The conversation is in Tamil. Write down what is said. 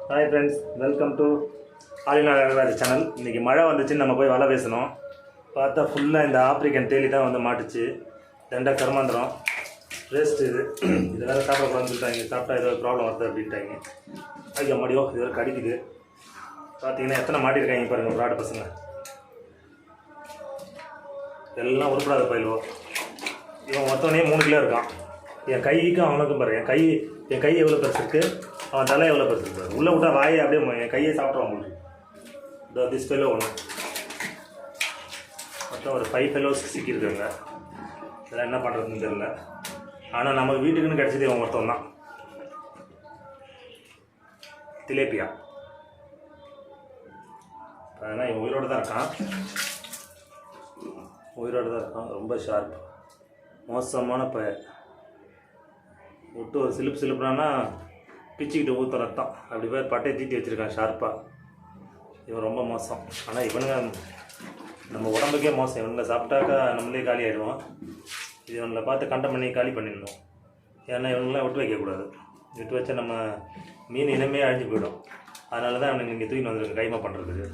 ஹாய் ஃப்ரெண்ட்ஸ், வெல்கம் டு ஆலினார் அகர்வால் சேனல். இன்றைக்கி மழை வந்துச்சுன்னு நம்ம போய் வலை பேசணும். பார்த்தா ஃபுல்லாக இந்த ஆப்ரிக்கன் தேலி தான் வந்து மாட்டுச்சு. ரெண்டா கருமாந்திரம் வேஸ்ட் இது வேறு சாப்பிடக்கூடாதுன்னு சொல்லிட்டாங்க. சாப்பிட்டா ஏதோ ப்ராப்ளம் வருது அப்படின்ட்டாங்க. ஐயா மடியோ இது வேறு கடிக்குது. பார்த்தீங்கன்னா எத்தனை மாட்டியிருக்காங்க பாருங்கள் ப்ராடு பசங்க. எல்லாம் உருப்படாத பயிலுவோம். இவன் மொத்தவனே 3 கிலோ இருக்கான். என் கைக்கும் அவனுக்கும் பாரு. என் கை எவ்வளோ பெருசு இருக்குது, அவன் தலை எவ்வளோ பெருசு இருக்குது. உள்ளே விட்டா வாயை அப்படியே என் கையை சாப்பிட்ருவான் உங்களுக்கு. இந்த திஸ் ஃபெல்லோ ஒன்று மொத்தம் ஒரு 5 ஃபெல்லோஸ் சிக்கியிருக்காங்க. இதெல்லாம் என்ன பண்ணுறதுன்னு தெரியல. ஆனால் நம்ம வீட்டுக்குன்னு கிடச்சது இவன் ஒருத்தன் தான். திலேப்பியா. அதனால் இவன் உயிரோடு தான் இருக்கான். ரொம்ப ஷார்ப். மோசமான விட்டு ஒரு சிலுப்புறான்னா பிச்சுக்கிட்டு ஊற்ற ரத்தம். அப்படி போய் பட்டையை தீட்டி வச்சுருக்கான் ஷார்ப்பாக. இவன் ரொம்ப மோசம். ஆனால் இவனுங்க நம்ம உடம்புக்கே மோசம். இவனுங்க சாப்பிட்டாக்கா நம்மளே காலி ஆகிடுவோம். இது இவங்களை பார்த்து கண்டம் பண்ணி காலி பண்ணிடணும். ஏன்னா இவங்களாம் விட்டு வைக்கக்கூடாது. விட்டு வச்சா நம்ம மீன் இனமே அழிஞ்சு போயிடும். அதனால தான் அவனுங்க இங்கே தூக்கிட்டு வந்துருக்கு கைமா பண்ணுறதுக்கு.